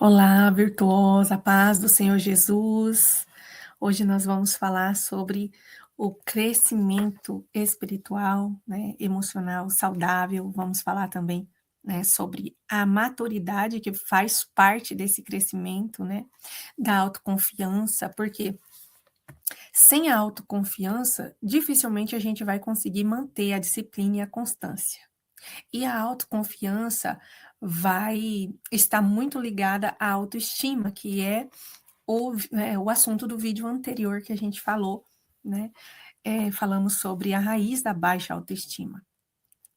Olá, virtuosa, paz do Senhor Jesus. Hoje nós vamos falar sobre o crescimento espiritual, né, emocional, saudável. Vamos falar também, né, sobre a maturidade que faz parte desse crescimento, né, da autoconfiança, porque sem a autoconfiança, dificilmente a gente vai conseguir manter a disciplina e a constância. E a autoconfiança vai estar muito ligada à autoestima, que é o assunto do vídeo anterior que a gente falou, né? Falamos sobre a raiz da baixa autoestima,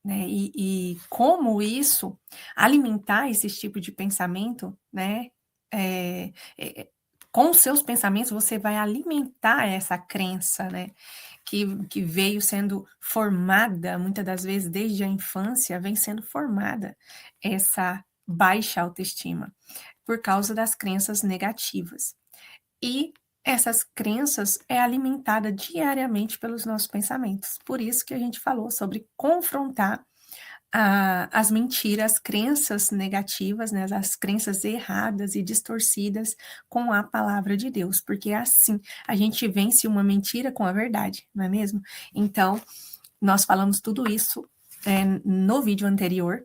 né? E como isso, alimentar esse tipo de pensamento, né? É, é, com os seus pensamentos, você vai alimentar essa crença, né? Que veio sendo formada, muitas das vezes desde a infância, vem sendo formada essa baixa autoestima por causa das crenças negativas. E essas crenças é alimentada diariamente pelos nossos pensamentos. Por isso que a gente falou sobre confrontar as mentiras, as crenças negativas, né, as crenças erradas e distorcidas com a palavra de Deus, porque é assim a gente vence uma mentira com a verdade, não é mesmo? Então, nós falamos tudo isso no vídeo anterior.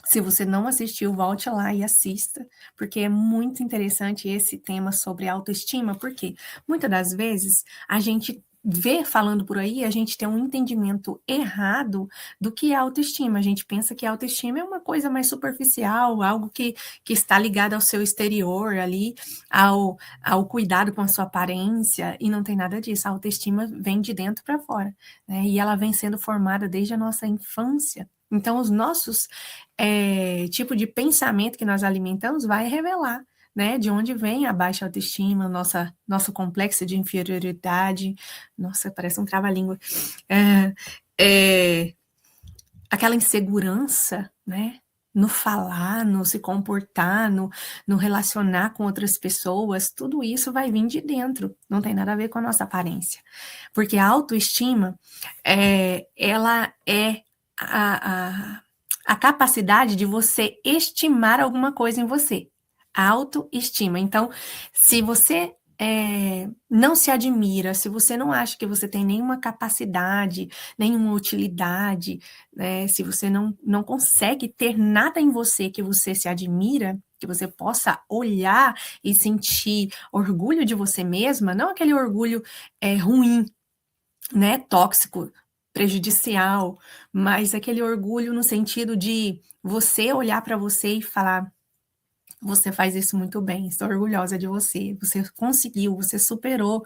Se você não assistiu, volte lá e assista, porque é muito interessante esse tema sobre autoestima, porque muitas das vezes a gente vê falando por aí, a gente tem um entendimento errado do que é autoestima. A gente pensa que a autoestima é uma coisa mais superficial, algo que está ligado ao seu exterior ali, ao cuidado com a sua aparência, e não tem nada disso. A autoestima vem de dentro para fora, né? E ela vem sendo formada desde a nossa infância. Então, os nossos tipo de pensamento que nós alimentamos vai revelar, né, de onde vem a baixa autoestima, nosso complexo de inferioridade. Nossa, parece um trava-língua. É, aquela insegurança, né, no falar, no se comportar, no relacionar com outras pessoas, tudo isso vai vir de dentro, não tem nada a ver com a nossa aparência. Porque a autoestima, ela é a capacidade de você estimar alguma coisa em você. A autoestima. Então, se você não se admira, se você não acha que você tem nenhuma capacidade, nenhuma utilidade, né, se você não consegue ter nada em você que você se admira, que você possa olhar e sentir orgulho de você mesma, não aquele orgulho ruim, né, tóxico, prejudicial, mas aquele orgulho no sentido de você olhar para você e falar: você faz isso muito bem, estou orgulhosa de você, você conseguiu, você superou,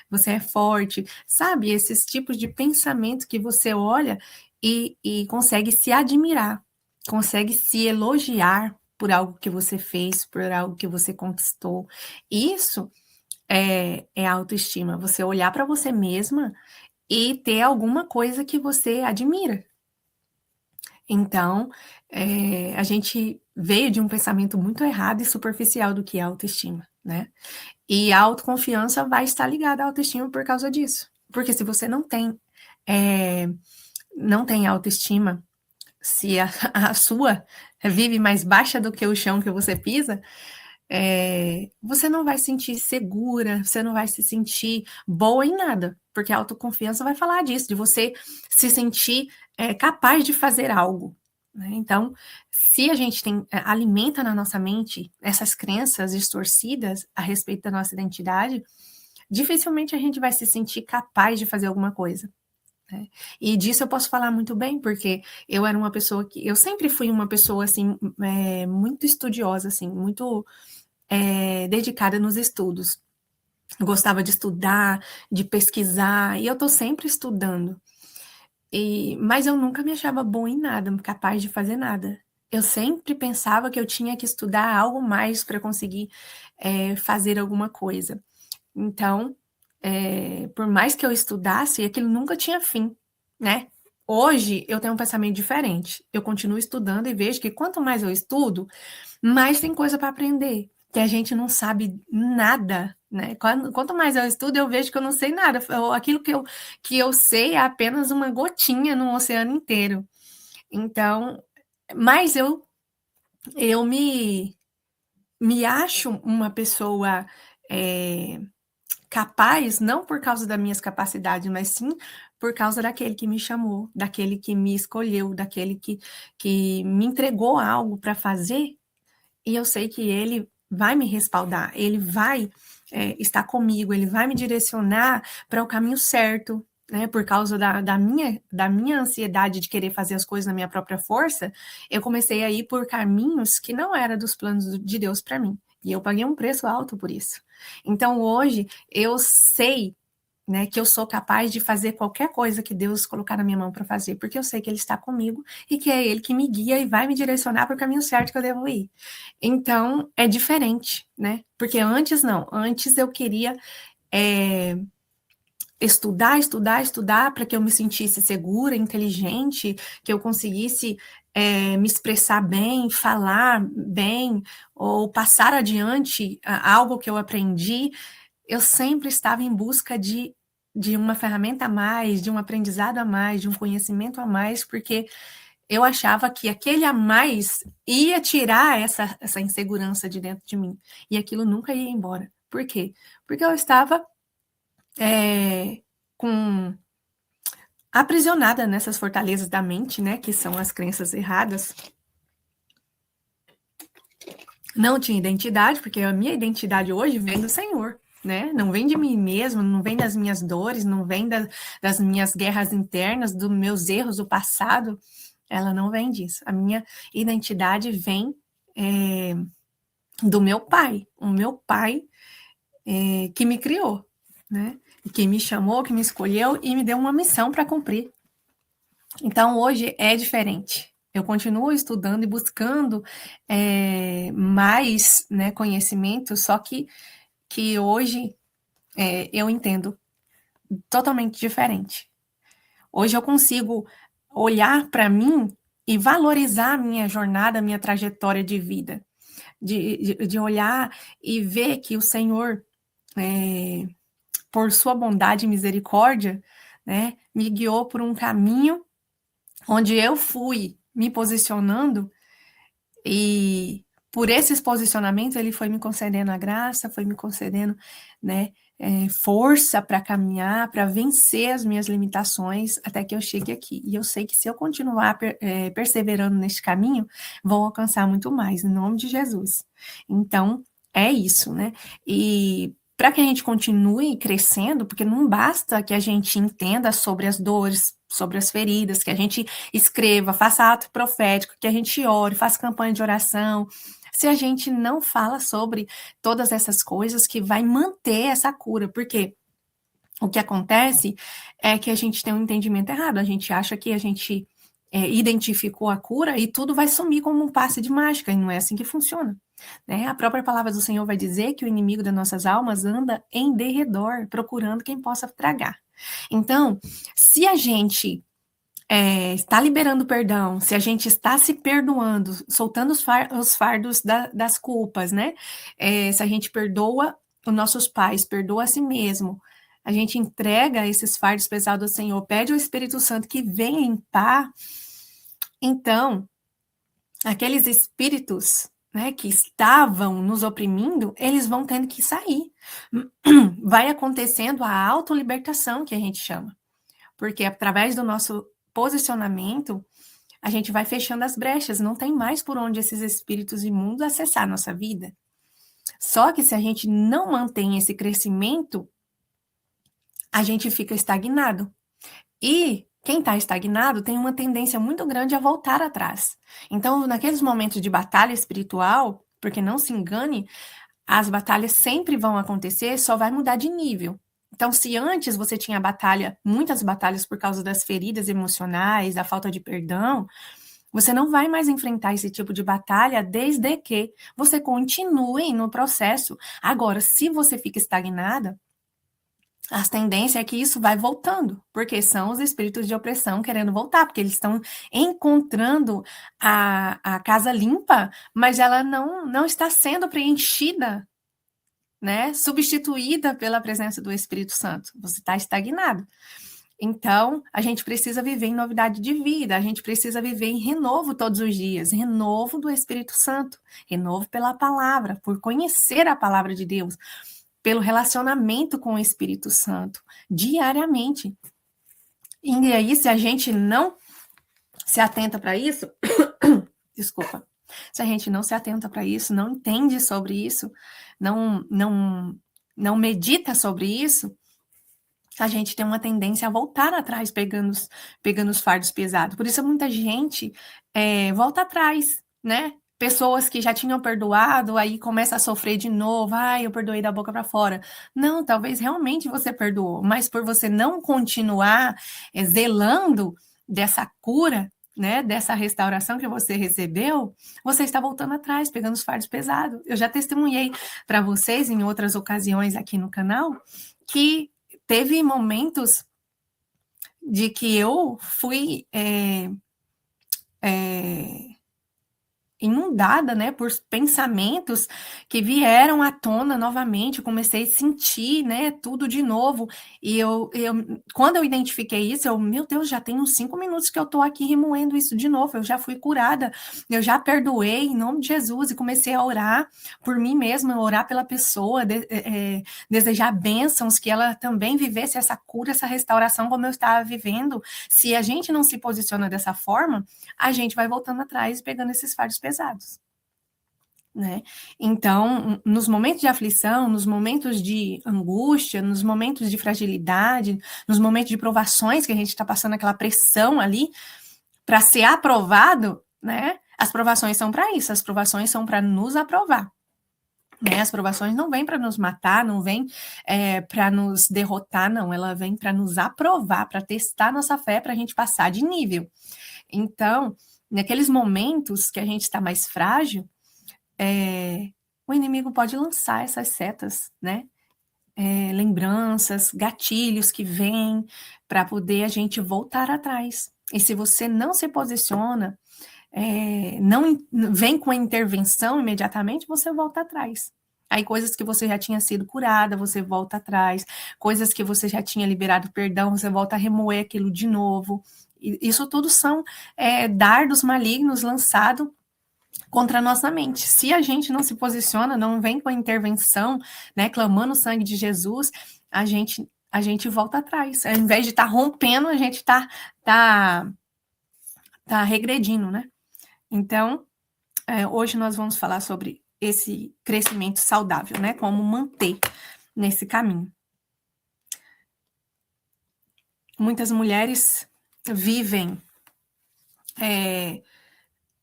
você é forte, sabe? Esses tipos de pensamento que você olha e consegue se admirar, consegue se elogiar por algo que você fez, por algo que você conquistou. Isso é autoestima, você olhar para você mesma e ter alguma coisa que você admira. Então, a gente veio de um pensamento muito errado e superficial do que é autoestima, né? E a autoconfiança vai estar ligada à autoestima por causa disso. Porque se você não tem autoestima, se a sua vive mais baixa do que o chão que você pisa, você não vai se sentir segura, você não vai se sentir boa em nada, porque a autoconfiança vai falar disso, de você se sentir capaz de fazer algo, né? Então, se a gente alimenta na nossa mente essas crenças distorcidas a respeito da nossa identidade, dificilmente a gente vai se sentir capaz de fazer alguma coisa, né? E disso eu posso falar muito bem, porque eu era uma pessoa eu sempre fui uma pessoa, assim, muito estudiosa, assim, muito dedicada nos estudos. Eu gostava de estudar, de pesquisar, e eu estou sempre estudando. Mas eu nunca me achava boa em nada, capaz de fazer nada. Eu sempre pensava que eu tinha que estudar algo mais para conseguir fazer alguma coisa. Então, por mais que eu estudasse, aquilo nunca tinha fim, né? Hoje eu tenho um pensamento diferente. Eu continuo estudando e vejo que quanto mais eu estudo, mais tem coisa para aprender, que a gente não sabe nada, né? Quanto mais eu estudo, eu vejo que eu não sei nada. Aquilo que eu sei é apenas uma gotinha no oceano inteiro. Então, mas eu me me acho uma pessoa capaz, não por causa das minhas capacidades, mas sim por causa daquele que me chamou, daquele que me escolheu, daquele que me entregou algo para fazer, e eu sei que ele vai me respaldar, ele vai estar comigo, ele vai me direcionar para o caminho certo, né? Por causa da minha ansiedade de querer fazer as coisas na minha própria força, eu comecei a ir por caminhos que não eram dos planos de Deus para mim. E eu paguei um preço alto por isso. Então hoje eu sei, né, que eu sou capaz de fazer qualquer coisa que Deus colocar na minha mão para fazer, porque eu sei que Ele está comigo e que é Ele que me guia e vai me direcionar para o caminho certo que eu devo ir. Então, é diferente, né? Porque antes não, antes eu queria estudar, estudar, estudar para que eu me sentisse segura, inteligente, que eu conseguisse me expressar bem, falar bem, ou passar adiante algo que eu aprendi. Eu sempre estava em busca de uma ferramenta a mais, de um aprendizado a mais, de um conhecimento a mais, porque eu achava que aquele a mais ia tirar essa insegurança de dentro de mim. E aquilo nunca ia embora. Por quê? Porque eu estava com aprisionada nessas fortalezas da mente, né? Que são as crenças erradas. Não tinha identidade, porque a minha identidade hoje vem do Senhor. Né? Não vem de mim mesmo, não vem das minhas dores, não vem das minhas guerras internas, dos meus erros do passado. Ela não vem disso. A minha identidade vem do meu pai. O meu pai que me criou, né? Que me chamou, que me escolheu e me deu uma missão para cumprir. Então, hoje é diferente. Eu continuo estudando e buscando mais, né, conhecimento, só que hoje eu entendo totalmente diferente. Hoje eu consigo olhar para mim e valorizar a minha jornada, a minha trajetória de vida. De olhar e ver que o Senhor, por sua bondade e misericórdia, né, me guiou por um caminho onde eu fui me posicionando e por esses posicionamentos ele foi me concedendo a graça, foi me concedendo, né, força para caminhar, para vencer as minhas limitações até que eu chegue aqui. E eu sei que se eu continuar perseverando neste caminho, vou alcançar muito mais, em nome de Jesus. Então, é isso, né? E para que a gente continue crescendo, porque não basta que a gente entenda sobre as dores, sobre as feridas, que a gente escreva, faça ato profético, que a gente ore, faça campanha de oração, se a gente não fala sobre todas essas coisas que vai manter essa cura, porque o que acontece é que a gente tem um entendimento errado, a gente acha que a gente identificou a cura e tudo vai sumir como um passe de mágica, e não é assim que funciona. Né? A própria palavra do Senhor vai dizer que o inimigo das nossas almas anda em derredor, procurando quem possa tragar. Então, se a gente está liberando perdão, se a gente está se perdoando, soltando os fardos das culpas, né? Se a gente perdoa os nossos pais, perdoa a si mesmo, a gente entrega esses fardos pesados ao Senhor, pede ao Espírito Santo que venha limpar, então, aqueles espíritos, né, que estavam nos oprimindo, eles vão tendo que sair. Vai acontecendo a autolibertação, que a gente chama. Porque através do nosso posicionamento, a gente vai fechando as brechas, não tem mais por onde esses espíritos imundos acessar a nossa vida. Só que se a gente não mantém esse crescimento, a gente fica estagnado. E quem está estagnado tem uma tendência muito grande a voltar atrás. Então, naqueles momentos de batalha espiritual, porque não se engane, as batalhas sempre vão acontecer, só vai mudar de nível. Então, se antes você tinha batalha, muitas batalhas por causa das feridas emocionais, da falta de perdão, você não vai mais enfrentar esse tipo de batalha desde que você continue no processo. Agora, se você fica estagnada, a tendência é que isso vai voltando, porque são os espíritos de opressão querendo voltar, porque eles estão encontrando a casa limpa, mas ela não está sendo preenchida, né? Substituída pela presença do Espírito Santo. Você está estagnado. Então, a gente precisa viver em novidade de vida, a gente precisa viver em renovo todos os dias, renovo do Espírito Santo, renovo pela palavra, por conhecer a palavra de Deus, pelo relacionamento com o Espírito Santo, diariamente. E aí, se a gente não se atenta para isso, desculpa, se a gente não se atenta para isso, não entende sobre isso, não medita sobre isso, a gente tem uma tendência a voltar atrás pegando os fardos pesados. Por isso muita gente volta atrás, né? Pessoas que já tinham perdoado, aí começa a sofrer de novo. Ai, eu perdoei da boca para fora. Não, talvez realmente você perdoou, mas por você não continuar zelando dessa cura, né, dessa restauração que você recebeu, você está voltando atrás, pegando os fardos pesados. Eu já testemunhei para vocês em outras ocasiões aqui no canal que teve momentos de que eu fui inundada, né, por pensamentos que vieram à tona novamente, comecei a sentir, né, tudo de novo, e quando eu identifiquei isso, meu Deus, já tem uns 5 minutos que eu tô aqui remoendo isso de novo, eu já fui curada, eu já perdoei em nome de Jesus, e comecei a orar por mim mesma, orar pela pessoa, desejar bênçãos, que ela também vivesse essa cura, essa restauração como eu estava vivendo. Se a gente não se posiciona dessa forma, a gente vai voltando atrás, pegando esses fardos pesados, né? Então, nos momentos de aflição, nos momentos de angústia, nos momentos de fragilidade, nos momentos de provações que a gente está passando aquela pressão ali para ser aprovado, né? As provações são para isso, as provações são para nos aprovar. Né? As provações não vêm para nos matar, não vêm para nos derrotar, não. Ela vem para nos aprovar, para testar nossa fé, para a gente passar de nível. Então, naqueles momentos que a gente está mais frágil, o inimigo pode lançar essas setas, né? Lembranças, gatilhos que vêm para poder a gente voltar atrás. E se você não se posiciona, não vem com a intervenção imediatamente, você volta atrás. Aí coisas que você já tinha sido curada, você volta atrás. Coisas que você já tinha liberado perdão, você volta a remoer aquilo de novo. Isso tudo são dardos malignos lançados contra a nossa mente. Se a gente não se posiciona, não vem com a intervenção, né, clamando o sangue de Jesus, a gente volta atrás. Ao invés de estar rompendo, a gente tá regredindo, né? Então, hoje nós vamos falar sobre esse crescimento saudável, né? Como manter nesse caminho. Muitas mulheres vivem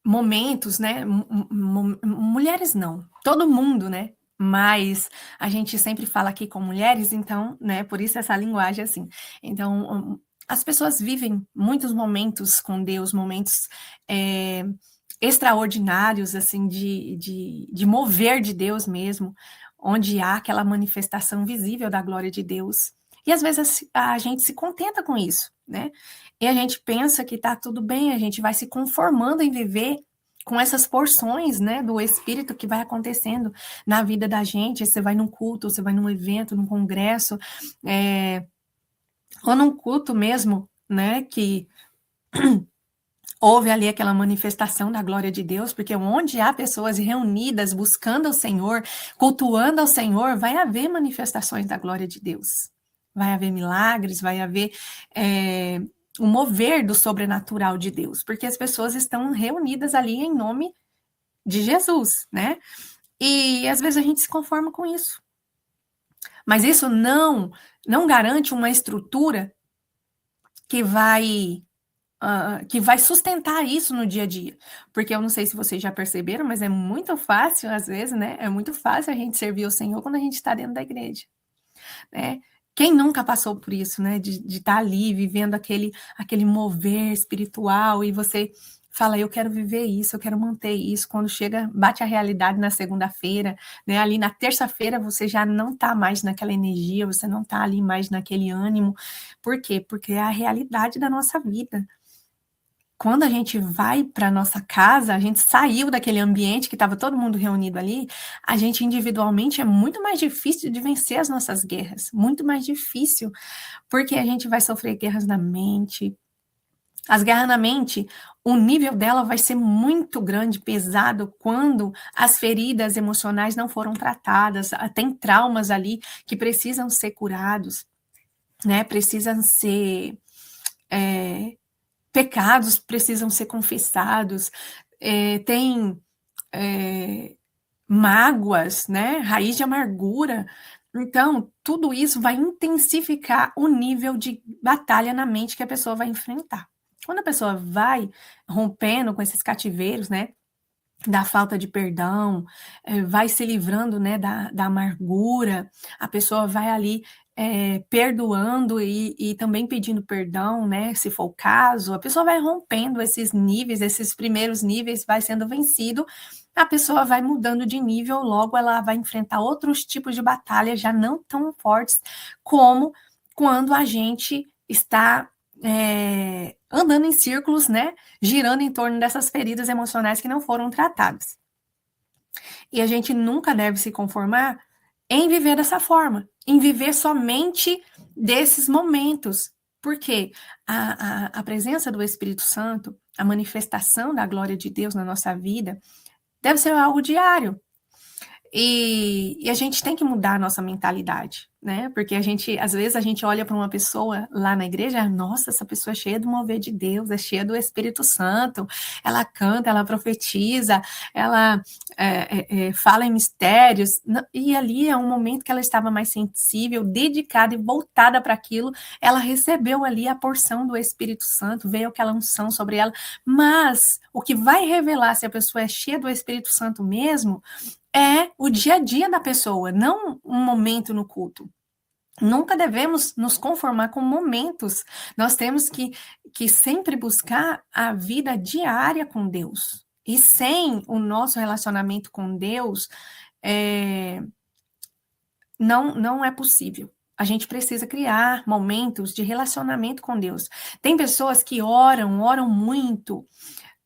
momentos, né? Mulheres não, todo mundo, né? Mas a gente sempre fala aqui com mulheres, então, né? Por isso essa linguagem assim. Então, as pessoas vivem muitos momentos com Deus, momentos extraordinários, assim, de mover de Deus mesmo, onde há aquela manifestação visível da glória de Deus. E às vezes a gente se contenta com isso, né? E a gente pensa que tá tudo bem, a gente vai se conformando em viver com essas porções, né, do Espírito que vai acontecendo na vida da gente. Você vai num culto, você vai num evento, num congresso, ou num culto mesmo, né, que houve ali aquela manifestação da glória de Deus, porque onde há pessoas reunidas buscando o Senhor, cultuando ao Senhor, vai haver manifestações da glória de Deus. Vai haver milagres, vai haver o mover do sobrenatural de Deus, porque as pessoas estão reunidas ali em nome de Jesus, né? E às vezes a gente se conforma com isso. Mas isso não garante uma estrutura que vai sustentar isso no dia a dia. Porque eu não sei se vocês já perceberam, mas é muito fácil, às vezes, né? É muito fácil a gente servir o Senhor quando a gente está dentro da igreja, né? Quem nunca passou por isso, né? De estar ali, vivendo aquele mover espiritual, e você fala, eu quero viver isso, eu quero manter isso. Quando chega, bate a realidade na segunda-feira, né? Ali na terça-feira você já não está mais naquela energia, você não está ali mais naquele ânimo. Por quê? Porque é a realidade da nossa vida. quando a gente vai para nossa casa, a gente saiu daquele ambiente que estava todo mundo reunido ali, a gente individualmente é muito mais difícil de vencer as nossas guerras, muito mais difícil, porque a gente vai sofrer guerras na mente. As guerras na mente, o nível dela vai ser muito grande, pesado, quando as feridas emocionais não foram tratadas, tem traumas ali que precisam ser curados, né? Precisam ser pecados precisam ser confessados, tem mágoas, né? Raiz de amargura. Então, tudo isso vai intensificar o nível de batalha na mente que a pessoa vai enfrentar. Quando a pessoa vai rompendo com esses cativeiros, né? Da falta de perdão, vai se livrando, né, da amargura, a pessoa vai ali perdoando e também pedindo perdão, né, se for o caso, a pessoa vai rompendo esses níveis, esses primeiros níveis, vai sendo vencido, a pessoa vai mudando de nível, logo ela vai enfrentar outros tipos de batalha já não tão fortes como quando a gente está andando em círculos, né, girando em torno dessas feridas emocionais que não foram tratadas. E a gente nunca deve se conformar em viver dessa forma, em viver somente desses momentos, porque a presença do Espírito Santo, a manifestação da glória de Deus na nossa vida, deve ser algo diário. E a gente tem que mudar a nossa mentalidade, né? Porque às vezes a gente olha para uma pessoa lá na igreja, nossa, essa pessoa é cheia do mover de Deus, é cheia do Espírito Santo, ela canta, ela profetiza, ela fala em mistérios, e ali é um momento que ela estava mais sensível, dedicada e voltada para aquilo, ela recebeu ali a porção do Espírito Santo, veio aquela unção sobre ela, mas o que vai revelar se a pessoa é cheia do Espírito Santo mesmo é o dia a dia da pessoa, não um momento no culto. Nunca devemos nos conformar com momentos. Nós temos que sempre buscar a vida diária com Deus. E sem o nosso relacionamento com Deus, não é possível. A gente precisa criar momentos de relacionamento com Deus. Tem pessoas que oram muito,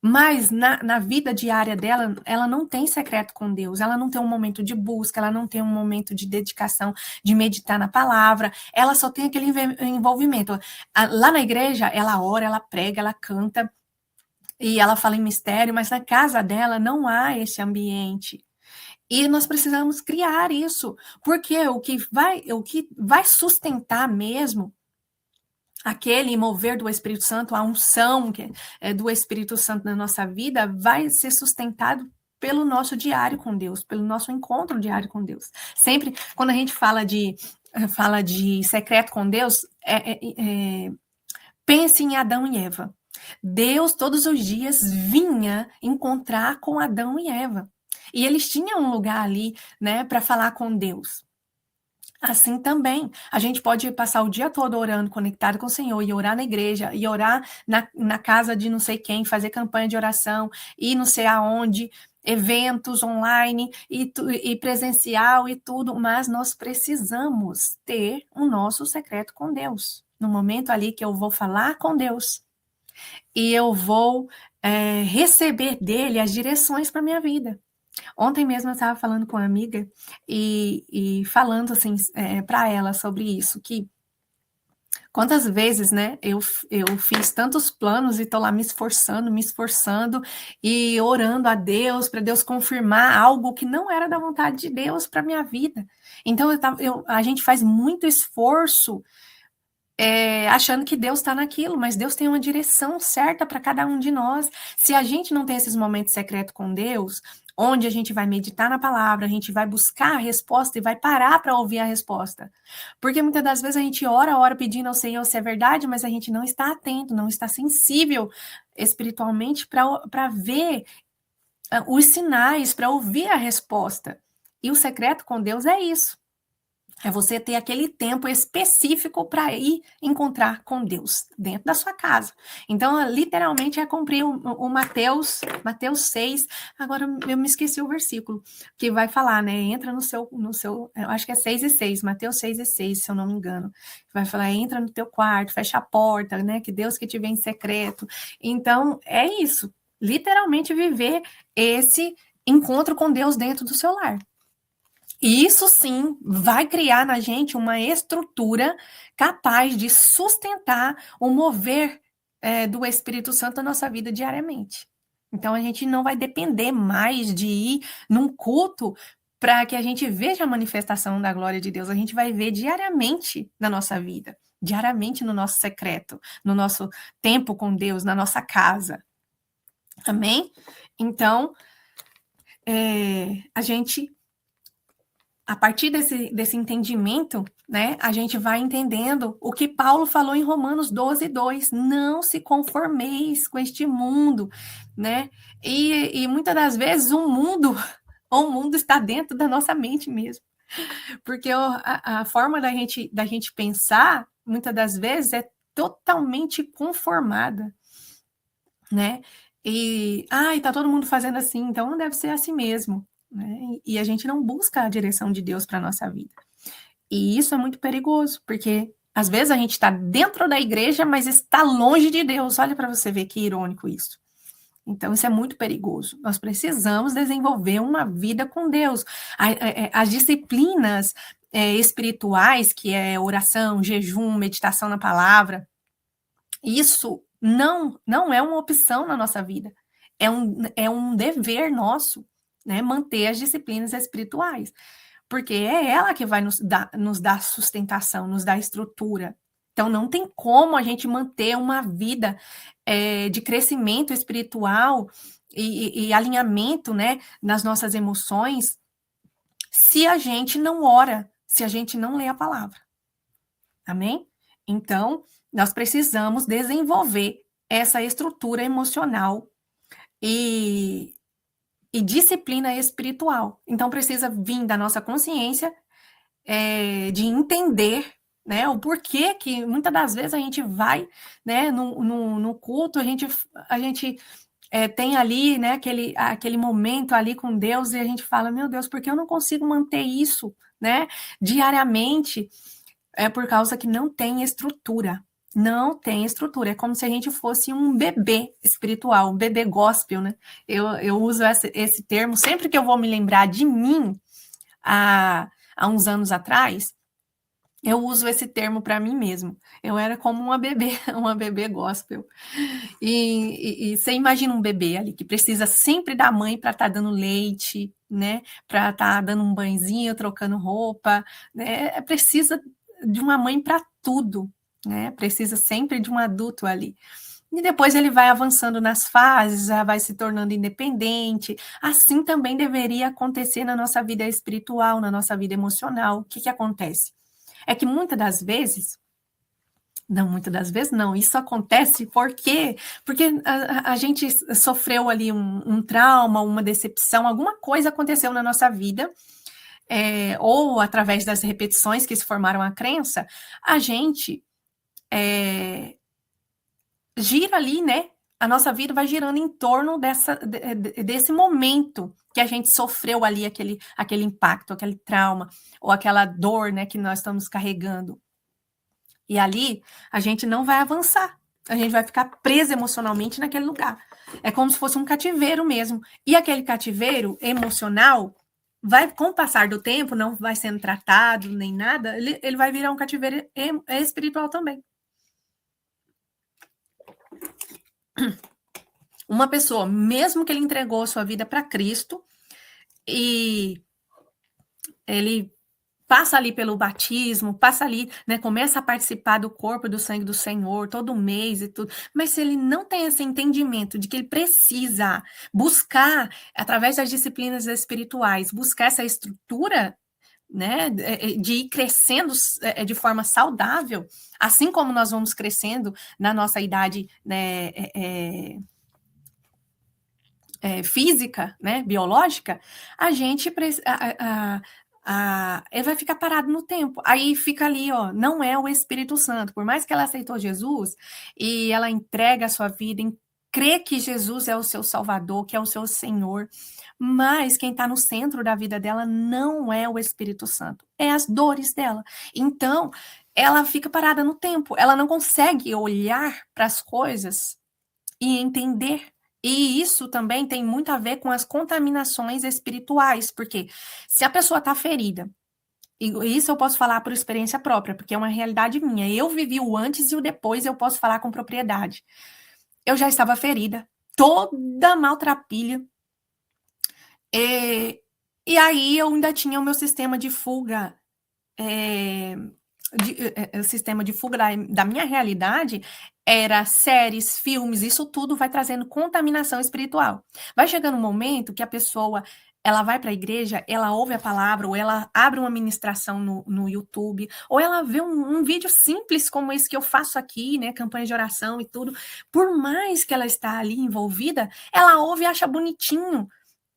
mas na vida diária dela, ela não tem secreto com Deus, ela não tem um momento de busca, ela não tem um momento de dedicação, de meditar na palavra, ela só tem aquele envolvimento. Lá na igreja, ela ora, ela prega, ela canta, e ela fala em mistério, mas na casa dela não há esse ambiente. E nós precisamos criar isso, porque o que vai sustentar mesmo aquele mover do Espírito Santo, a unção do Espírito Santo na nossa vida, vai ser sustentado pelo nosso diário com Deus, pelo nosso encontro diário com Deus. Sempre, quando a gente fala de secreto com Deus, pense em Adão e Eva. Deus, todos os dias, vinha encontrar com Adão e Eva. E eles tinham um lugar ali, né, para falar com Deus. Assim também, a gente pode passar o dia todo orando, conectado com o Senhor, e orar na igreja, e orar na casa de não sei quem, fazer campanha de oração, e não sei aonde, eventos online, e presencial e tudo, mas nós precisamos ter o nosso secreto com Deus. No momento ali que eu vou falar com Deus, e eu vou receber dele as direções para a minha vida. Ontem mesmo eu estava falando com uma amiga e falando assim para ela sobre isso, que quantas vezes, né, eu fiz tantos planos e estou lá me esforçando e orando a Deus para Deus confirmar algo que não era da vontade de Deus para minha vida. Então a gente faz muito esforço achando que Deus está naquilo, mas Deus tem uma direção certa para cada um de nós. Se a gente não tem esses momentos secretos com Deus, onde a gente vai meditar na palavra, a gente vai buscar a resposta e vai parar para ouvir a resposta. Porque muitas das vezes a gente ora pedindo ao Senhor se é verdade, mas a gente não está atento, não está sensível espiritualmente para ver os sinais, para ouvir a resposta. E o secreto com Deus é isso. É você ter aquele tempo específico para ir encontrar com Deus dentro da sua casa. Então, literalmente, é cumprir o Mateus 6. Agora, eu me esqueci o versículo, que vai falar, né? Entra no seu, eu acho que é 6:6, Mateus 6:6, se eu não me engano. Vai falar, entra no teu quarto, fecha a porta, né? Que Deus que te vê em secreto. Então, é isso. Literalmente viver esse encontro com Deus dentro do seu lar. E isso sim vai criar na gente uma estrutura capaz de sustentar o mover do Espírito Santo na nossa vida diariamente. Então a gente não vai depender mais de ir num culto para que a gente veja a manifestação da glória de Deus. A gente vai ver diariamente na nossa vida, diariamente no nosso secreto, no nosso tempo com Deus, na nossa casa. Amém? Então, a gente, a partir desse entendimento, né, a gente vai entendendo o que Paulo falou em Romanos 12:2. Não se conformeis com este mundo, né? E muitas das vezes o mundo está dentro da nossa mente mesmo. Porque a forma da gente pensar, muitas das vezes, é totalmente conformada, né? E, tá todo mundo fazendo assim, então não deve ser assim mesmo, né? E a gente não busca a direção de Deus para a nossa vida. E isso é muito perigoso, porque às vezes a gente está dentro da igreja, mas está longe de Deus. Olha para você ver que irônico isso. Então, isso é muito perigoso. Nós precisamos desenvolver uma vida com Deus. As disciplinas espirituais, que é oração, jejum, meditação na palavra, isso não é uma opção na nossa vida. É um dever nosso, né, manter as disciplinas espirituais, porque é ela que vai nos dar sustentação, nos dar estrutura. Então, não tem como a gente manter uma vida de crescimento espiritual e alinhamento, né, nas nossas emoções, se a gente não ora, se a gente não lê a palavra. Amém? Então, nós precisamos desenvolver essa estrutura emocional e disciplina espiritual. Então, precisa vir da nossa consciência de entender, né, o porquê que muitas das vezes a gente vai, né, no culto, a gente tem ali, né, aquele momento ali com Deus e a gente fala, meu Deus, por que eu não consigo manter isso, né, diariamente? É por causa que não tem estrutura. Não tem estrutura. É como se a gente fosse um bebê espiritual, um bebê gospel, né? Eu uso esse termo sempre que eu vou me lembrar de mim, há uns anos atrás, eu uso esse termo para mim mesmo. Eu era como uma bebê, uma bebê gospel. E você imagina um bebê ali que precisa sempre da mãe para estar dando leite, né? Para estar dando um banhozinho, trocando roupa, né? Precisa de uma mãe para tudo, né? Precisa sempre de um adulto ali. E depois ele vai avançando nas fases, já vai se tornando independente. Assim também deveria acontecer na nossa vida espiritual, na nossa vida emocional. O que acontece? É que muitas das vezes não, isso acontece porque a gente sofreu ali um trauma, uma decepção, alguma coisa aconteceu na nossa vida, ou através das repetições que se formaram a crença, a gente gira ali, né? A nossa vida vai girando em torno desse momento que a gente sofreu ali, aquele impacto, aquele trauma, ou aquela dor, né, que nós estamos carregando. E ali, a gente não vai avançar. A gente vai ficar preso emocionalmente naquele lugar. É como se fosse um cativeiro mesmo. E aquele cativeiro emocional vai, com o passar do tempo, não vai sendo tratado nem nada, ele vai virar um cativeiro espiritual também. Uma pessoa, mesmo que ele entregou a sua vida para Cristo, e ele passa ali pelo batismo, passa ali, né, começa a participar do corpo e do sangue do Senhor todo mês e tudo, mas se ele não tem esse entendimento de que ele precisa buscar, através das disciplinas espirituais, buscar essa estrutura, né, de ir crescendo de forma saudável, assim como nós vamos crescendo na nossa idade, né, física, né, biológica, a gente ele vai ficar parado no tempo. Aí fica ali, ó, não é o Espírito Santo. Por mais que ela aceitou Jesus e ela entrega a sua vida, crê que Jesus é o seu Salvador, que é o seu Senhor, mas quem está no centro da vida dela não é o Espírito Santo, é as dores dela. Então, ela fica parada no tempo, ela não consegue olhar para as coisas e entender. E isso também tem muito a ver com as contaminações espirituais, porque se a pessoa está ferida, e isso eu posso falar por experiência própria, porque é uma realidade minha. Eu vivi o antes e o depois, eu posso falar com propriedade. Eu já estava ferida, toda maltrapilha, e aí eu ainda tinha o meu sistema de fuga, o sistema de fuga da minha realidade era séries, filmes, isso tudo vai trazendo contaminação espiritual. Vai chegando um momento que a pessoa, ela vai para a igreja, ela ouve a palavra, ou ela abre uma ministração no YouTube, ou ela vê um vídeo simples como esse que eu faço aqui, né, campanha de oração e tudo. Por mais que ela está ali envolvida, ela ouve e acha bonitinho,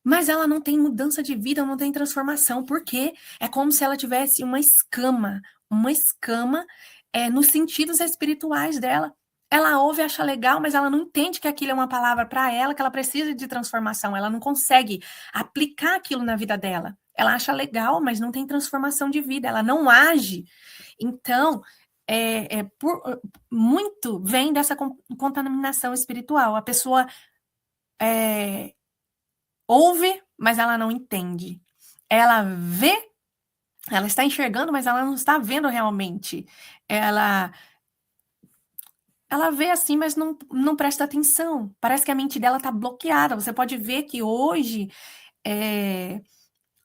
mas ela não tem mudança de vida, não tem transformação, porque é como se ela tivesse uma escama nos sentidos espirituais dela. Ela ouve e acha legal, mas ela não entende que aquilo é uma palavra para ela, que ela precisa de transformação. Ela não consegue aplicar aquilo na vida dela. Ela acha legal, mas não tem transformação de vida. Ela não age. Então, muito vem dessa contaminação espiritual. A pessoa ouve, mas ela não entende. Ela vê, ela está enxergando, mas ela não está vendo realmente. Ela vê assim, mas não presta atenção. Parece que a mente dela está bloqueada. Você pode ver que hoje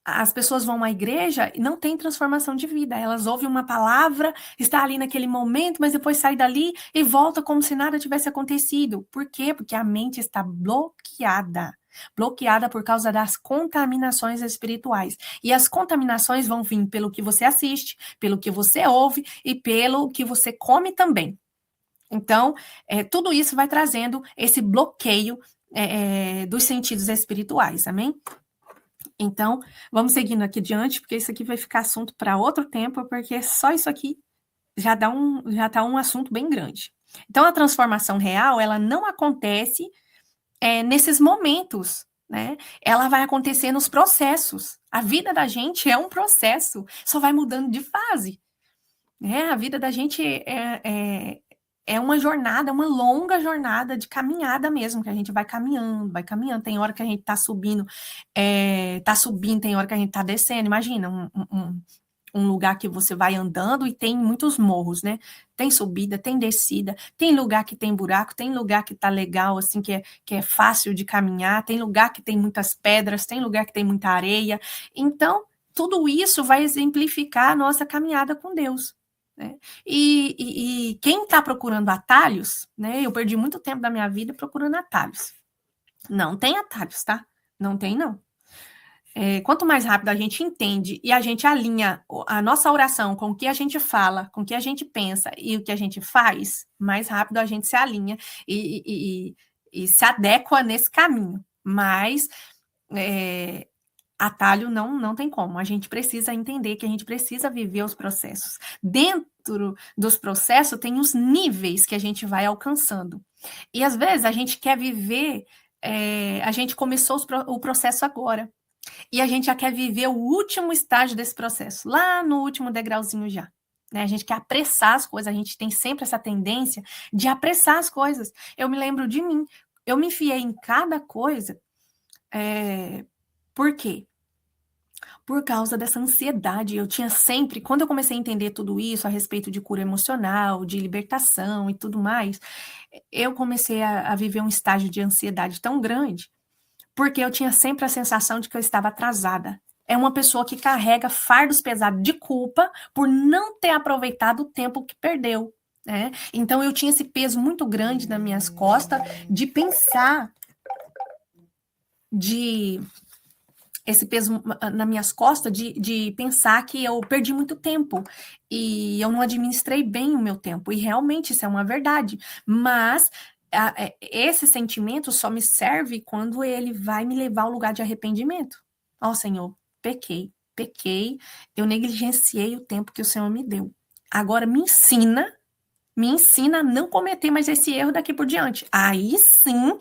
as pessoas vão à igreja e não tem transformação de vida. Elas ouvem uma palavra, está ali naquele momento, mas depois sai dali e volta como se nada tivesse acontecido. Por quê? Porque a mente está bloqueada. Bloqueada por causa das contaminações espirituais. E as contaminações vão vir pelo que você assiste, pelo que você ouve e pelo que você come também. Então, tudo isso vai trazendo esse bloqueio dos sentidos espirituais, amém? Então, vamos seguindo aqui adiante, porque isso aqui vai ficar assunto para outro tempo, porque só isso aqui já tá um assunto bem grande. Então, a transformação real, ela não acontece nesses momentos, né? Ela vai acontecer nos processos. A vida da gente é um processo, só vai mudando de fase. A vida da gente é uma jornada, uma longa jornada de caminhada mesmo, que a gente vai caminhando. Tem hora que a gente tá subindo, tem hora que a gente tá descendo. Imagina um lugar que você vai andando e tem muitos morros, né? Tem subida, tem descida, tem lugar que tem buraco, tem lugar que tá legal, assim, que é fácil de caminhar, tem lugar que tem muitas pedras, tem lugar que tem muita areia. Então, tudo isso vai exemplificar a nossa caminhada com Deus. Né? E quem está procurando atalhos, né? Eu perdi muito tempo da minha vida procurando atalhos. Não tem atalhos, tá? Não tem, não. Quanto mais rápido a gente entende e a gente alinha a nossa oração com o que a gente fala, com o que a gente pensa e o que a gente faz, mais rápido a gente se alinha e se adequa nesse caminho. Mas atalho não tem como. A gente precisa entender que a gente precisa viver os processos. Dentro dos processos tem os níveis que a gente vai alcançando. E às vezes a gente quer viver, a gente começou o processo agora. E a gente já quer viver o último estágio desse processo, lá no último degrauzinho já. Né? A gente quer apressar as coisas, a gente tem sempre essa tendência de apressar as coisas. Eu me lembro de mim, eu me enfiei em cada coisa. Por quê? Por causa dessa ansiedade. Eu tinha sempre, quando eu comecei a entender tudo isso a respeito de cura emocional, de libertação e tudo mais, eu comecei a viver um estágio de ansiedade tão grande, porque eu tinha sempre a sensação de que eu estava atrasada. É uma pessoa que carrega fardos pesados de culpa por não ter aproveitado o tempo que perdeu. Né? Então eu tinha esse peso muito grande nas minhas costas de pensar, esse peso nas minhas costas de pensar que eu perdi muito tempo e eu não administrei bem o meu tempo. E realmente isso é uma verdade. Mas esse sentimento só me serve quando ele vai me levar ao lugar de arrependimento. Ó, Senhor, pequei. pequei, eu negligenciei o tempo que o Senhor me deu. Agora me ensina a não cometer mais esse erro daqui por diante. Aí sim,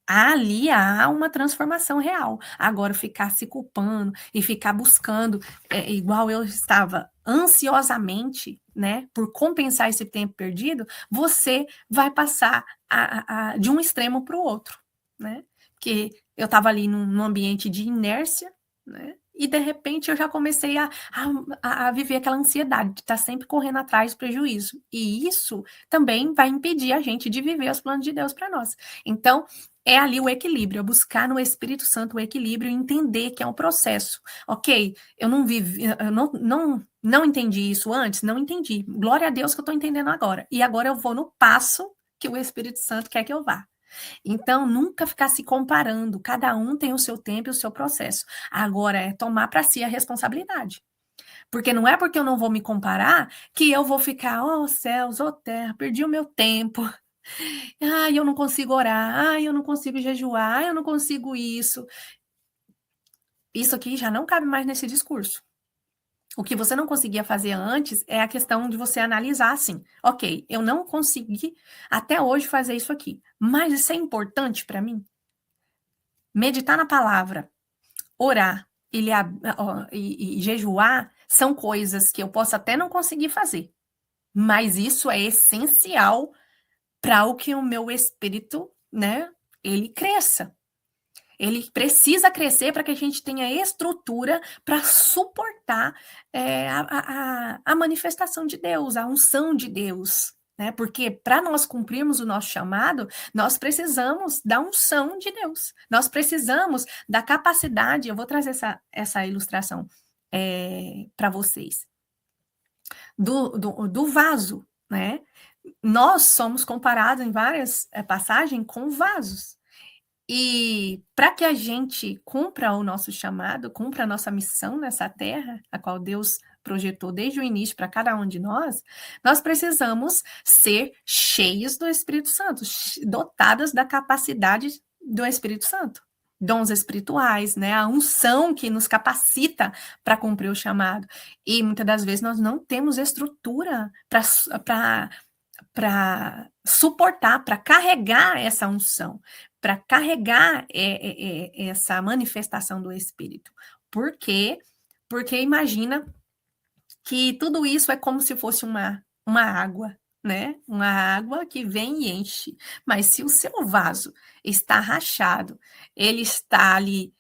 ali há uma transformação real. Agora, ficar se culpando e ficar buscando, igual eu estava ansiosamente, né, por compensar esse tempo perdido, você vai passar de um extremo para o outro, né? Porque eu estava ali num ambiente de inércia, né? E de repente eu já comecei a viver aquela ansiedade de estar sempre correndo atrás do prejuízo. E isso também vai impedir a gente de viver os planos de Deus para nós. Então, é ali o equilíbrio, é buscar no Espírito Santo o equilíbrio e entender que é um processo. Ok, eu não vivi, eu não entendi isso antes, não entendi. Glória a Deus que eu estou entendendo agora. E agora eu vou no passo que o Espírito Santo quer que eu vá. Então, nunca ficar se comparando. Cada um tem o seu tempo e o seu processo. Agora é tomar para si a responsabilidade. Porque não é porque eu não vou me comparar que eu vou ficar, oh céus, oh terra, perdi o meu tempo. Ai, eu não consigo orar. Ai, eu não consigo jejuar. Ai, eu não consigo isso. Isso aqui já não cabe mais nesse discurso. O que você não conseguia fazer antes é a questão de você analisar assim, ok, eu não consegui até hoje fazer isso aqui, mas isso é importante para mim? Meditar na palavra, orar e jejuar são coisas que eu posso até não conseguir fazer, mas isso é essencial para o que o meu espírito, né, ele cresça. Ele precisa crescer para que a gente tenha estrutura para suportar a manifestação de Deus, a unção de Deus. Né? Porque para nós cumprirmos o nosso chamado, nós precisamos da unção de Deus. Nós precisamos da capacidade. Eu vou trazer essa ilustração para vocês. Do vaso, né? Nós somos comparados em várias passagens com vasos. E para que a gente cumpra o nosso chamado, cumpra a nossa missão nessa terra, a qual Deus projetou desde o início para cada um de nós precisamos ser cheios do Espírito Santo, dotadas da capacidade do Espírito Santo. Dons espirituais, né? A unção que nos capacita para cumprir o chamado. E muitas das vezes nós não temos estrutura para suportar, para carregar essa unção, para carregar essa manifestação do Espírito. Por quê? Porque imagina que tudo isso é como se fosse uma água, né? Uma água que vem e enche. Mas se o seu vaso está rachado, ele está ali.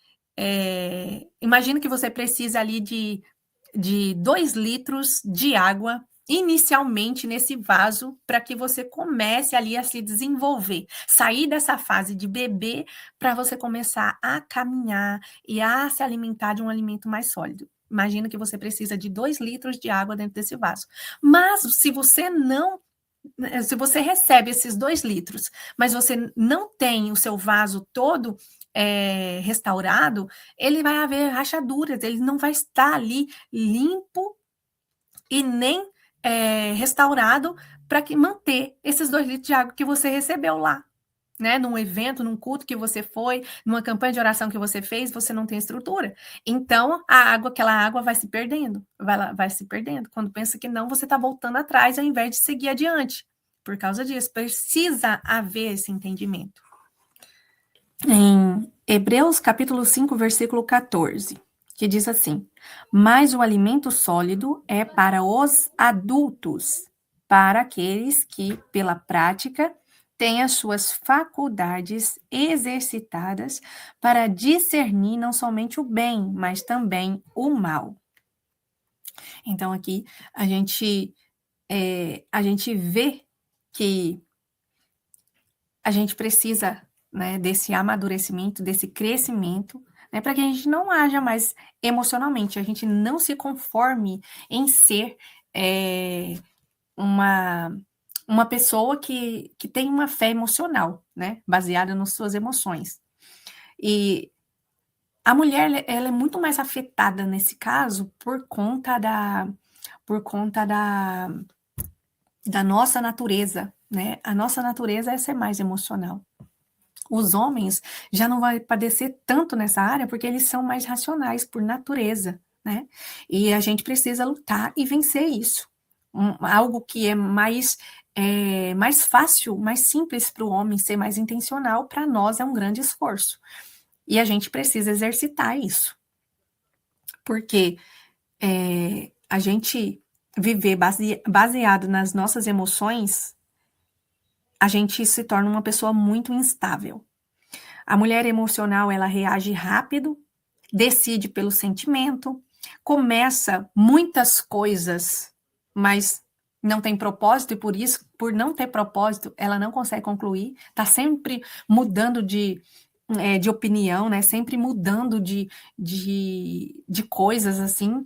Imagina que você precisa ali de 2 litros de água inicialmente nesse vaso para que você comece ali a se desenvolver, sair dessa fase de beber para você começar a caminhar e a se alimentar de um alimento mais sólido. Imagina que você precisa de 2 litros de água dentro desse vaso. Mas se você recebe esses 2 litros, mas você não tem o seu vaso todo restaurado, ele vai haver rachaduras, ele não vai estar ali limpo e nem restaurado para manter esses 2 litros de água que você recebeu lá. Né, num evento, num culto que você foi, numa campanha de oração que você fez, você não tem estrutura. Então, aquela água vai se perdendo, vai se perdendo. Quando pensa que não, você está voltando atrás ao invés de seguir adiante. Por causa disso, precisa haver esse entendimento. Em Hebreus capítulo 5, versículo 14, que diz assim: mas o alimento sólido é para os adultos, para aqueles que, pela prática, têm as suas faculdades exercitadas para discernir não somente o bem, mas também o mal. Então, aqui a gente vê que a gente precisa, né, desse amadurecimento, desse crescimento, né, para que a gente não haja mais emocionalmente, a gente não se conforme em ser uma pessoa que tem uma fé emocional, né, baseada nas suas emoções. E a mulher, ela é muito mais afetada nesse caso por conta da nossa natureza, né? A nossa natureza é ser mais emocional. Os homens já não vão padecer tanto nessa área porque eles são mais racionais por natureza, né? E a gente precisa lutar e vencer isso. Algo que é mais fácil, mais simples para o homem ser mais intencional, para nós é um grande esforço. E a gente precisa exercitar isso. Porque a gente viver baseado nas nossas emoções, a gente se torna uma pessoa muito instável. A mulher emocional, ela reage rápido, decide pelo sentimento, começa muitas coisas, mas não tem propósito, e por isso, por não ter propósito, ela não consegue concluir, está sempre mudando de opinião, né? Sempre mudando de coisas, assim,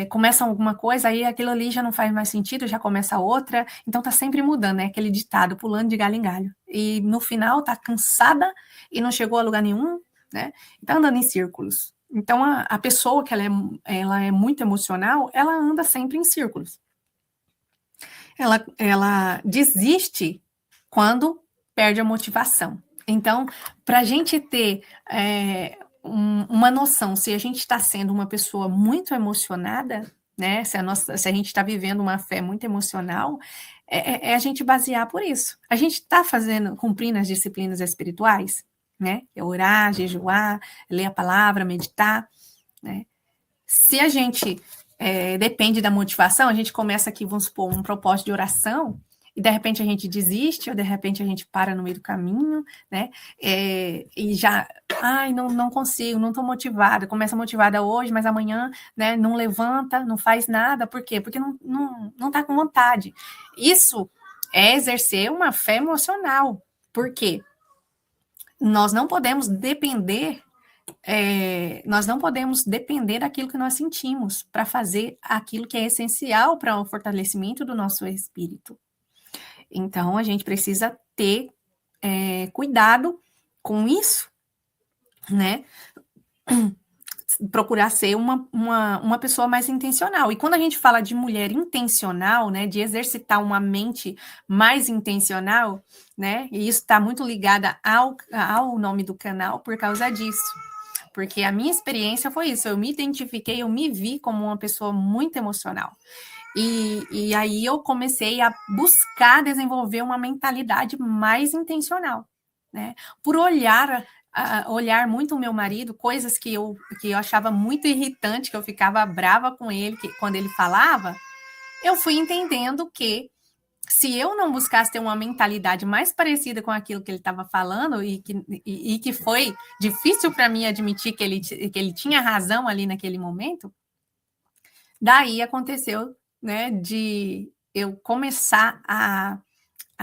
começa alguma coisa, aí aquilo ali já não faz mais sentido, já começa outra, então tá sempre mudando, né? Aquele ditado, pulando de galho em galho. E no final tá cansada e não chegou a lugar nenhum, né? E tá andando em círculos. Então a pessoa que ela é muito emocional, ela anda sempre em círculos. Ela desiste quando perde a motivação. Então, para a gente ter uma noção se a gente está sendo uma pessoa muito emocionada, né? Se a gente está vivendo uma fé muito emocional, é a gente basear por isso. A gente está cumprindo as disciplinas espirituais, né? É orar, jejuar, ler a palavra, meditar, né? Se a gente depende da motivação, a gente começa aqui, vamos supor, um propósito de oração, e de repente a gente desiste, ou de repente a gente para no meio do caminho, né? E já, não consigo, não estou motivada, começa motivada hoje, mas amanhã, né, não levanta, não faz nada, por quê? Porque não está com vontade. Isso é exercer uma fé emocional, por quê? Nós não podemos depender daquilo que nós sentimos para fazer aquilo que é essencial para o fortalecimento do nosso espírito. Então, a gente precisa ter cuidado com isso, né? Procurar ser uma pessoa mais intencional. E quando a gente fala de mulher intencional, né, de exercitar uma mente mais intencional, né, e isso está muito ligada ao nome do canal por causa disso. Porque a minha experiência foi isso, eu me identifiquei, eu me vi como uma pessoa muito emocional. E aí eu comecei a buscar desenvolver uma mentalidade mais intencional, né? Por olhar muito o meu marido, coisas que eu achava muito irritante, que eu ficava brava com ele, quando ele falava, eu fui entendendo que se eu não buscasse ter uma mentalidade mais parecida com aquilo que ele estava falando e que foi difícil para mim admitir que ele tinha razão ali naquele momento, daí aconteceu, né, de eu começar a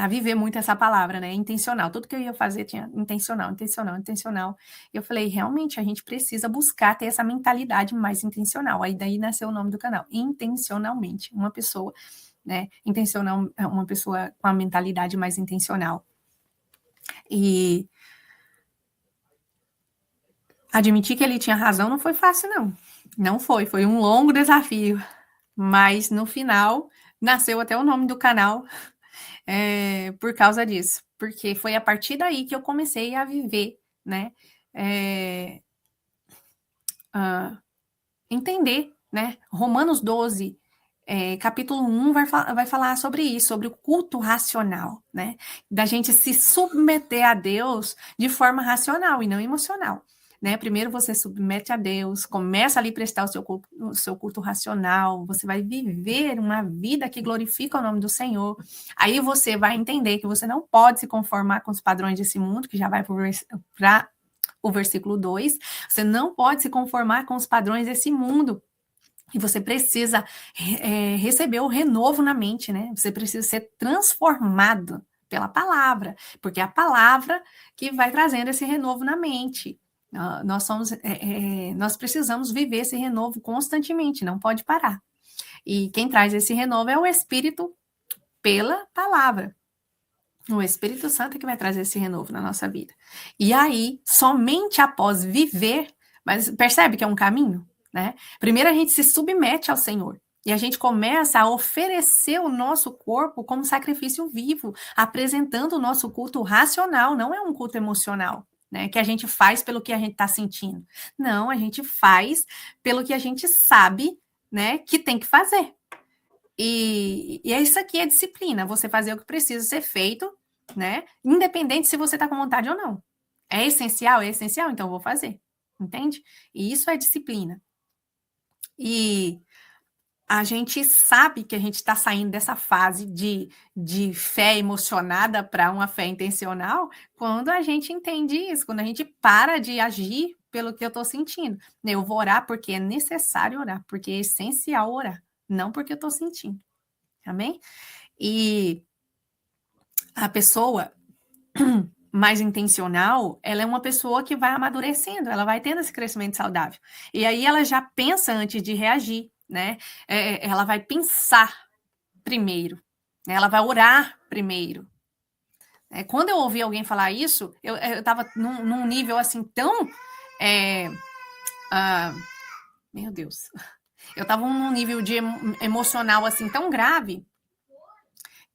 viver muito essa palavra, né, intencional. Tudo que eu ia fazer tinha intencional, intencional, intencional. Eu falei, realmente, a gente precisa buscar ter essa mentalidade mais intencional. Aí daí nasceu o nome do canal, Intencionalmente. Uma pessoa, né, intencional, uma pessoa com a mentalidade mais intencional. E admitir que ele tinha razão não foi fácil, não. Não foi um longo desafio. Mas no final nasceu até o nome do canal por causa disso, porque foi a partir daí que eu comecei a viver, né? Entender, né? Romanos 12, capítulo 1 vai falar sobre isso, sobre o culto racional, né? Da gente se submeter a Deus de forma racional e não emocional. Né? Primeiro você submete a Deus, começa ali a prestar o seu culto racional, você vai viver uma vida que glorifica o nome do Senhor. Aí você vai entender que você não pode se conformar com os padrões desse mundo, que já vai para o versículo 2, você não pode se conformar com os padrões desse mundo. E você precisa receber o renovo na mente, né? Você precisa ser transformado pela palavra, porque é a palavra que vai trazendo esse renovo na mente. Nós precisamos viver esse renovo constantemente, não pode parar. E quem traz esse renovo é o Espírito pela palavra. O Espírito Santo é que vai trazer esse renovo na nossa vida. E aí, somente após viver, mas percebe que é um caminho, né? Primeiro a gente se submete ao Senhor. E a gente começa a oferecer o nosso corpo como sacrifício vivo, apresentando o nosso culto racional, não é um culto emocional. né? Que a gente faz pelo que a gente está sentindo. Não, a gente faz pelo que a gente sabe, né? Que tem que fazer. E é isso aqui, é disciplina. Você fazer o que precisa ser feito, né? Independente se você está com vontade ou não. É essencial, então eu vou fazer. Entende? E isso é disciplina. E a gente sabe que a gente está saindo dessa fase de fé emocionada para uma fé intencional quando a gente entende isso, quando a gente para de agir pelo que eu estou sentindo. Eu vou orar porque é necessário orar, porque é essencial orar, não porque eu estou sentindo. Amém? E a pessoa mais intencional, ela é uma pessoa que vai amadurecendo, ela vai tendo esse crescimento saudável. E aí ela já pensa antes de reagir, né? Ela vai pensar primeiro, né? Ela vai orar primeiro. Quando eu ouvi alguém falar isso, eu estava num nível assim tão... meu Deus. Eu estava num nível de emocional assim tão grave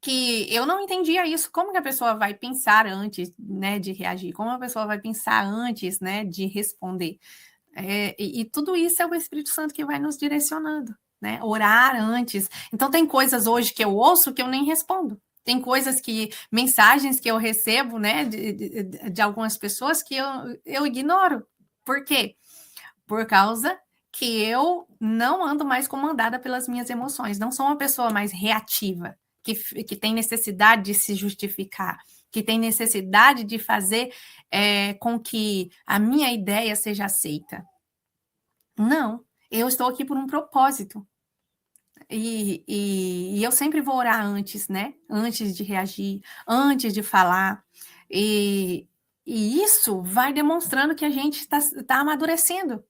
que eu não entendia isso. Como que a pessoa vai pensar antes, né, de reagir? Como a pessoa vai pensar antes, né, de responder? E tudo isso é o Espírito Santo que vai nos direcionando, né? Orar antes. Então, tem coisas hoje que eu ouço que eu nem respondo. Tem coisas mensagens que eu recebo, né, de algumas pessoas que eu ignoro. Por quê? Por causa que eu não ando mais comandada pelas minhas emoções. Não sou uma pessoa mais reativa, que tem necessidade de se justificar, que tem necessidade de fazer com que a minha ideia seja aceita. Não, eu estou aqui por um propósito. E eu sempre vou orar antes, né? Antes de reagir, antes de falar. E isso vai demonstrando que a gente está amadurecendo.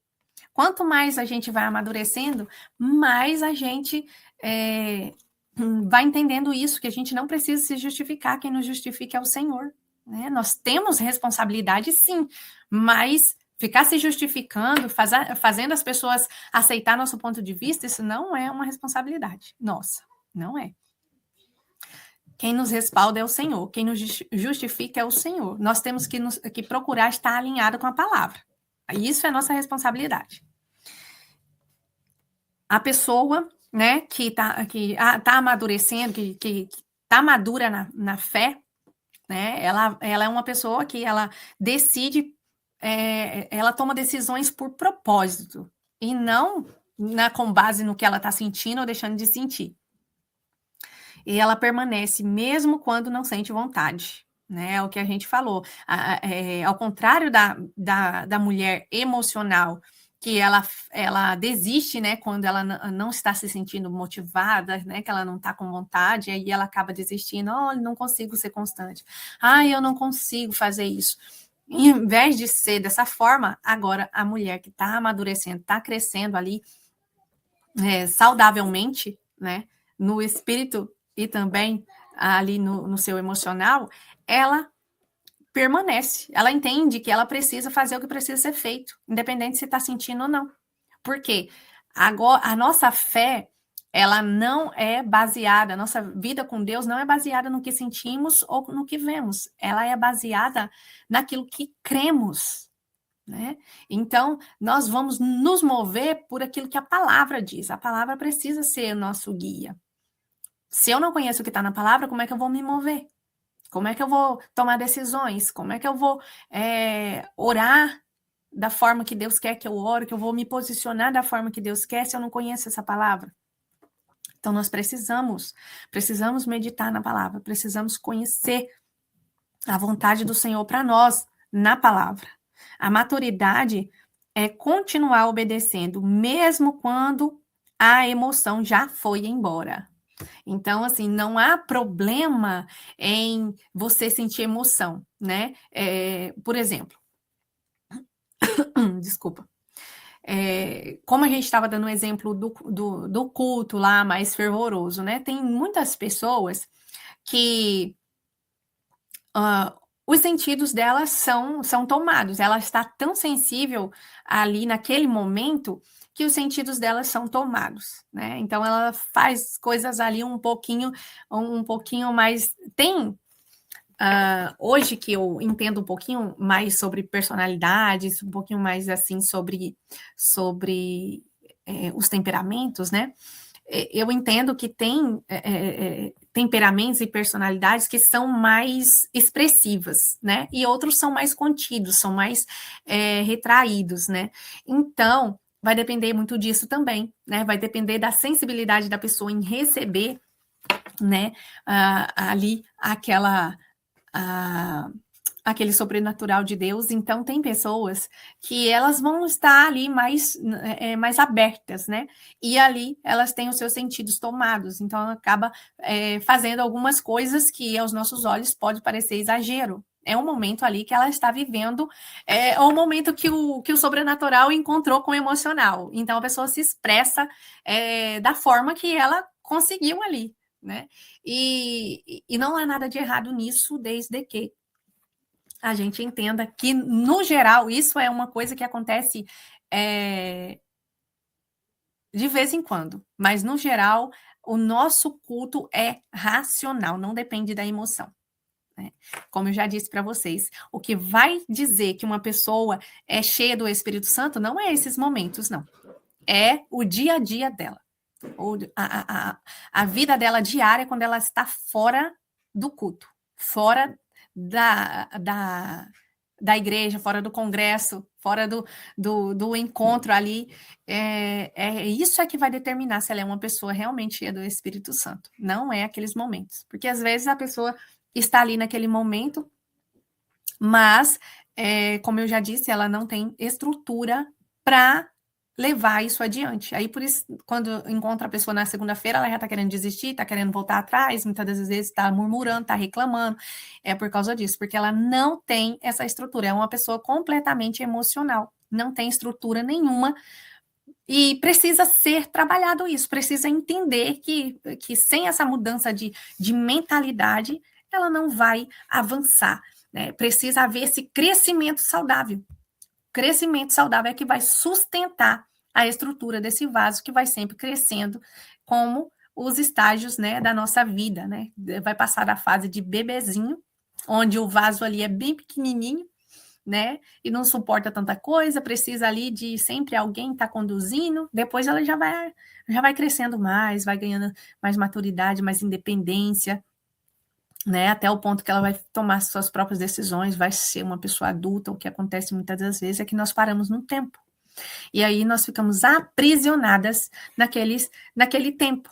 Quanto mais a gente vai amadurecendo, mais a gente vai entendendo isso, que a gente não precisa se justificar, quem nos justifica é o Senhor. Né? Nós temos responsabilidade, sim, mas ficar se justificando, fazendo as pessoas aceitar nosso ponto de vista, isso não é uma responsabilidade nossa, não é. Quem nos respalda é o Senhor, quem nos justifica é o Senhor. Nós temos que procurar estar alinhado com a palavra. Isso é nossa responsabilidade. A pessoa, né, que está amadurecendo, que está madura na fé, né, ela é uma pessoa que ela decide, ela toma decisões por propósito, e não com base no que ela está sentindo ou deixando de sentir. E ela permanece mesmo quando não sente vontade. Né, é o que a gente falou. Ao contrário da mulher emocional, que ela desiste, né, quando ela não está se sentindo motivada, né, que ela não está com vontade, aí ela acaba desistindo. Olha, não consigo ser constante. Eu não consigo fazer isso. Em vez de ser dessa forma, agora a mulher que está amadurecendo, está crescendo ali saudavelmente, né, no espírito e também ali no seu emocional, ela permanece, ela entende que ela precisa fazer o que precisa ser feito, independente se está sentindo ou não. Por quê? Agora, a nossa fé, ela não é baseada, a nossa vida com Deus não é baseada no que sentimos ou no que vemos, ela é baseada naquilo que cremos, né? Então, nós vamos nos mover por aquilo que a palavra diz, a palavra precisa ser o nosso guia. Se eu não conheço o que está na palavra, como é que eu vou me mover? Como é que eu vou tomar decisões? Como é que eu vou orar da forma que Deus quer que eu ore? Que eu vou me posicionar da forma que Deus quer se eu não conheço essa palavra? Então, nós precisamos meditar na palavra, precisamos conhecer a vontade do Senhor para nós na palavra. A maturidade é continuar obedecendo, mesmo quando a emoção já foi embora. Então, assim, não há problema em você sentir emoção, né? Por exemplo, desculpa. Como a gente estava dando o exemplo do culto lá mais fervoroso, né? Tem muitas pessoas que os sentidos delas são tomados. Ela está tão sensível ali naquele momento que os sentidos delas são tomados, né? Então ela faz coisas ali um pouquinho mais. Tem hoje que eu entendo um pouquinho mais sobre personalidades, um pouquinho mais assim sobre os temperamentos, né? Eu entendo que tem temperamentos e personalidades que são mais expressivas, né? E outros são mais contidos, são mais retraídos, né? Então, vai depender muito disso também, né? Vai depender da sensibilidade da pessoa em receber, né? Ali aquele sobrenatural de Deus. Então, tem pessoas que elas vão estar ali mais abertas, né? E ali elas têm os seus sentidos tomados. Então, ela acaba fazendo algumas coisas que aos nossos olhos pode parecer exagero. É um momento ali que ela está vivendo, é um momento que o sobrenatural encontrou com o emocional. Então, a pessoa se expressa da forma que ela conseguiu ali, né? E não há nada de errado nisso, desde que a gente entenda que, no geral, isso é uma coisa que acontece de vez em quando, mas, no geral, o nosso culto é racional, não depende da emoção, né? Como eu já disse para vocês, o que vai dizer que uma pessoa é cheia do Espírito Santo não é esses momentos, não. É o dia a dia dela, ou a vida dela diária quando ela está fora do culto, fora da igreja, fora do congresso, fora do encontro ali. Isso é que vai determinar se ela é uma pessoa realmente cheia do Espírito Santo. Não é aqueles momentos. Porque às vezes a pessoa está ali naquele momento, mas, como eu já disse, ela não tem estrutura para levar isso adiante. Aí, por isso, quando encontra a pessoa na segunda-feira, ela já está querendo desistir, está querendo voltar atrás, muitas das vezes está murmurando, está reclamando. É por causa disso, porque ela não tem essa estrutura. É uma pessoa completamente emocional, não tem estrutura nenhuma. E precisa ser trabalhado isso, precisa entender que sem essa mudança de mentalidade, ela não vai avançar, né? Precisa haver esse crescimento saudável. Crescimento saudável é que vai sustentar a estrutura desse vaso, que vai sempre crescendo, como os estágios, né, da nossa vida, né? Vai passar da fase de bebezinho, onde o vaso ali é bem pequenininho, né? E não suporta tanta coisa, precisa ali de sempre alguém estar conduzindo. Depois ela já vai crescendo mais, vai ganhando mais maturidade, mais independência, né? Até o ponto que ela vai tomar suas próprias decisões, vai ser uma pessoa adulta. O que acontece muitas das vezes é que nós paramos no tempo. E aí nós ficamos aprisionadas naquele tempo.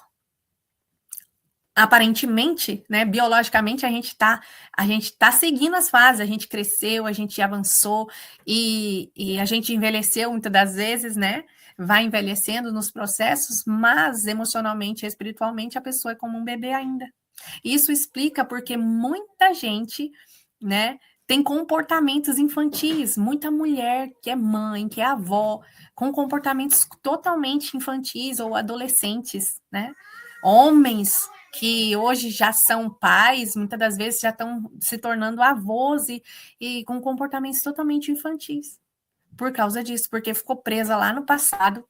Aparentemente, né, biologicamente, a gente tá seguindo as fases, a gente cresceu, a gente avançou e a gente envelheceu muitas das vezes, né? Vai envelhecendo nos processos, mas emocionalmente e espiritualmente a pessoa é como um bebê ainda. Isso explica porque muita gente, né, tem comportamentos infantis, muita mulher que é mãe, que é avó, com comportamentos totalmente infantis ou adolescentes, né? Homens que hoje já são pais, muitas das vezes já estão se tornando avós e com comportamentos totalmente infantis. Por causa disso, porque ficou presa lá no passado.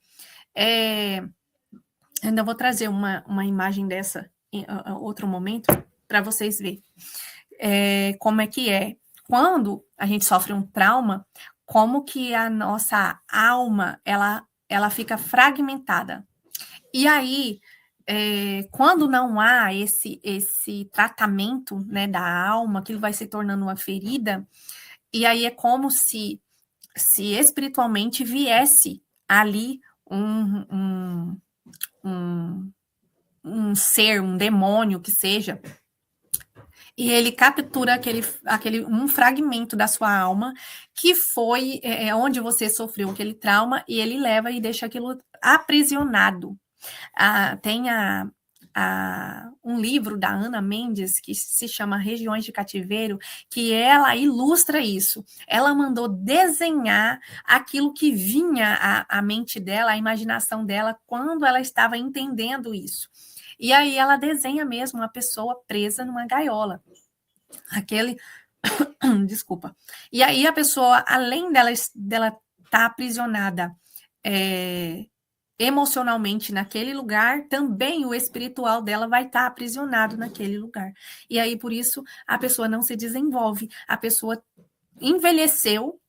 Ainda vou trazer uma imagem dessa em outro momento para vocês verem como é que é. Quando a gente sofre um trauma, como que a nossa alma ela fica fragmentada. E aí, quando não há esse tratamento, né, da alma, aquilo vai se tornando uma ferida, e aí é como se espiritualmente viesse ali um ser, um demônio que seja, e ele captura um fragmento da sua alma que foi onde você sofreu aquele trauma, e ele leva e deixa aquilo aprisionado. Tem um livro da Ana Mendes que se chama Regiões de Cativeiro, que ela ilustra isso. Ela mandou desenhar aquilo que vinha à mente dela, à imaginação dela, quando ela estava entendendo isso. E aí ela desenha mesmo uma pessoa presa numa gaiola. Desculpa. E aí a pessoa, além dela estar aprisionada emocionalmente naquele lugar, também o espiritual dela vai estar aprisionado naquele lugar. E aí, por isso, a pessoa não se desenvolve, a pessoa envelheceu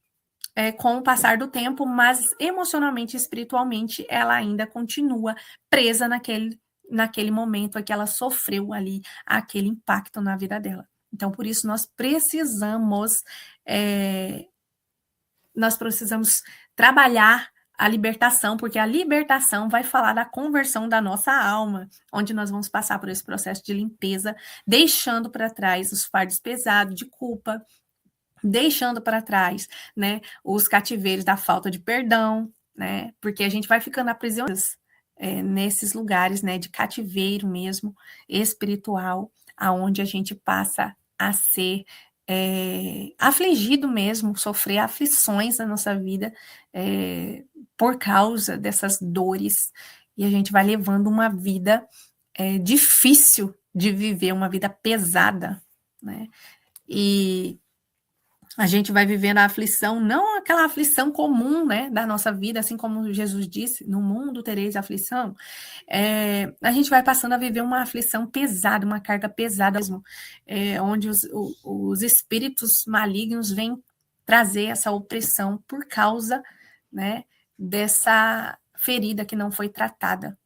com o passar do tempo, mas emocionalmente e espiritualmente ela ainda continua presa naquele momento que ela sofreu ali aquele impacto na vida dela. Então, por isso, nós precisamos trabalhar a libertação, porque a libertação vai falar da conversão da nossa alma, onde nós vamos passar por esse processo de limpeza, deixando para trás os fardos pesados de culpa, deixando para trás, né, os cativeiros da falta de perdão, né, porque a gente vai ficando aprisionado nesses lugares, né, de cativeiro mesmo, espiritual, aonde a gente passa a ser afligido mesmo, sofrer aflições na nossa vida por causa dessas dores, e a gente vai levando uma vida difícil de viver, uma vida pesada, né, e a gente vai vivendo a aflição, não aquela aflição comum, né, da nossa vida, assim como Jesus disse, no mundo tereis aflição, a gente vai passando a viver uma aflição pesada, uma carga pesada mesmo, onde os espíritos malignos vêm trazer essa opressão por causa, né, dessa ferida que não foi tratada.